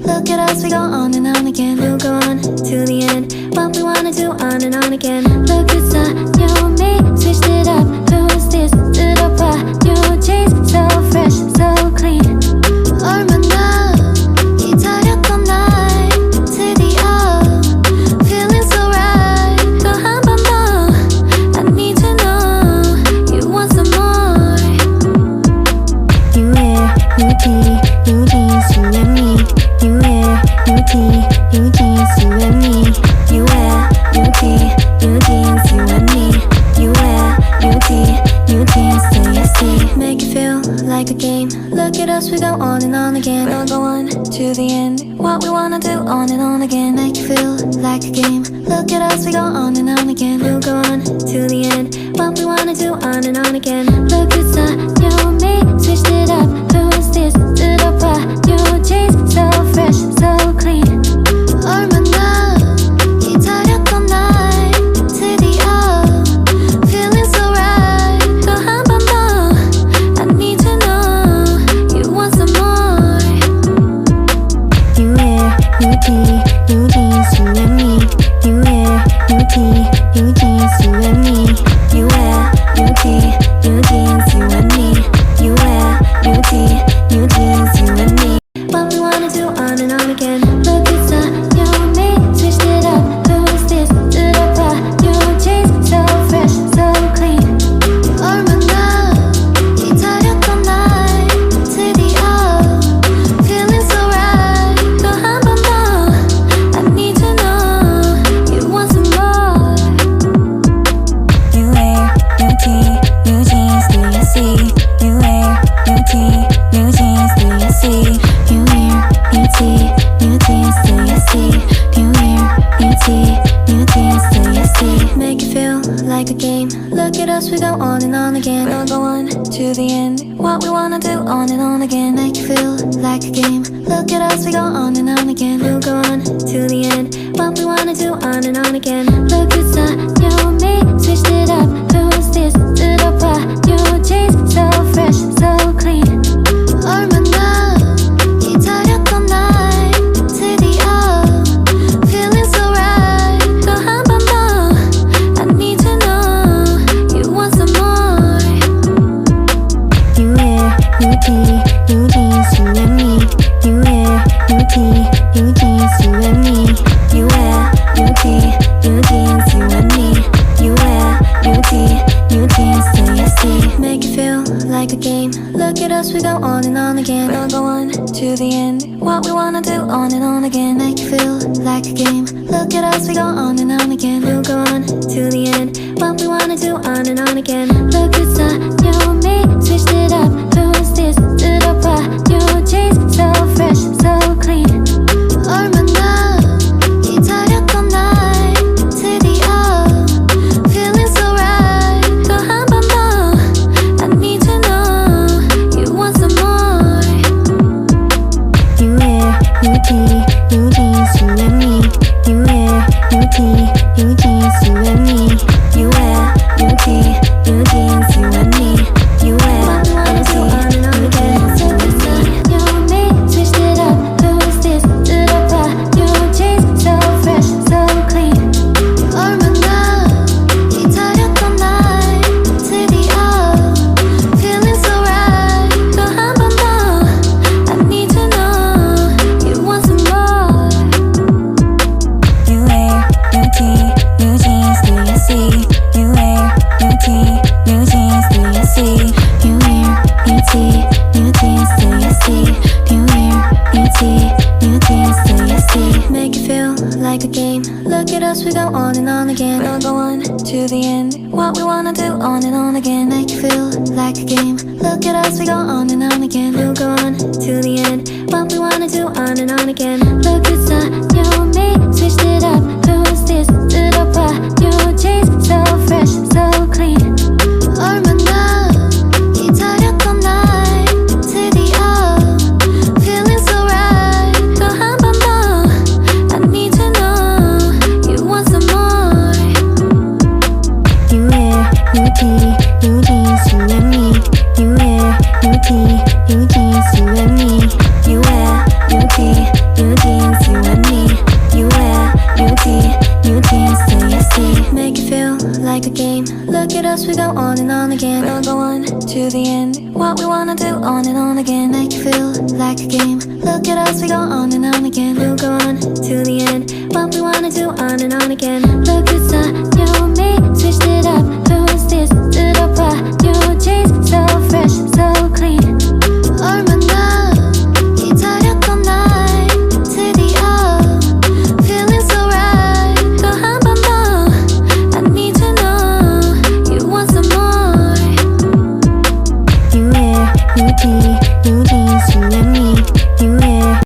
Look at us, we go on and on again. We'll go on to the end. What we wanna do on and on again. Look, it's a new me, switched it up. Who's this? 들어봐, new jeans, so fresh, so clean. 얼마나 기다렸던 날 드디어 feeling so right. 또 한 번 더 I need to know you want some more. You wear new tee, new jeans, you and me. You wear new tee, new jeans, you and me. You wear new tee, new jeans, you and me. You wear new tee, new jeans, so you see. Make it feel like a game. Look at us, we go on and on again. We'll go on to the end. What we wanna do on and on again. Make it feel like a game. Look at us, we go on and on again. We'll go on to the end. What we wanna do on and on again. Look, it's a new me, switched it up. Who's this? 들어봐, new jeans, so fresh, so clean. 얼마나 기다렸던 날 드디어 feeling so right. 또 한 번 더 I need to know you want some more. You wear new tee, new jeans, you and me. You wear new tee, new jeans, you and me. You wear new tee, new jeans, you and me. You wear new tee, new jeans, you and me. What we wanna do on and on again. Look, it's a new me, switched it up. Who's this? 들어봐, new jeans, so fresh, so clean. 얼마나 기다렸던 날 드디어 feeling so right. 또 한 번 더 I need to know you want some more. You wear new tee, new jeans, do you see? You wear new tee, new jeans, do you see? You wear new tee, new jeans, do you see? You wear new tee, new jeans, do you see? Make it feel like a game. Look at us, we go on and on again. We'll go on to the end. What we wanna do on and on again. Make it feel like a game. Look at us, we go on and on again. We'll go on to the end. What we wanna do on and on again. Look, it's a new me, switched it up. Who's this? 들어봐, new jeans, so fresh, so clean. 얼마나 기다렸던 날 드디어 feeling so right. 또 한 번 더 I need to know you want some more. You wear new tee, new jeans, you and me. You wear new tee, new jeans, you and me. You wear new tee, new jeans, you and me. You wear new tee, new jeans, so you see. Make it feel like a game. Look at us, we go on and on again. We'll go on to the end. What we wanna do on and on again. Make it feel like a game. Look at us, we go on and on again. We'll go on to the end. What we wanna do on and on again. Look, it's a new me, switched it up. Who's this? 들어봐, new jeans, so fresh, so clean. 얼마나 기다렸던 날 드디어 feeling so right. 또 한 번 더 I need to know you want some more. You wear new tee, new jeans, you and me. You wear new tee, new jeans, you and me. You wear new tee, new jeans, you and me. You wear new tee, new jeans, you and me. New me, switched it up. Who's this? 들어봐, new jeans, so fresh, so clean. 얼마나 기다렸던 날 드디어 feeling so right. 또 한 번 더 I need to know you want some more. You wear new tee, new jeans, do you see? You wear new tee, new jeans, do you see? You wear new tee, new jeans, do you see? You wear new tee, new jeans, do you see? Make it feel like a game. Look at us, we go on and on again. We'll go on to the end. What we wanna do on and on again. Make it feel like a game. Look at us, we go on and on again. We'll go on to the end. What we wanna do on and on again. Look, it's a new me, switched it up. Who's this? 들어봐, new jeans, so fresh, so clean. 얼마나 기다렸던 날 드디어 feeling so right. 또 한 번 더 I need to know you want some more. You wear new tee, new jeans, you and me. You wear new tee, new jeans, you and me. You wear new tee, new we go on and on again. We'll go on to the end. What we wanna do on and on again. Make you feel like a game. Look at us, we go on and on again. We'll go on to the end. What we wanna do on and on again. Look, it's a new me.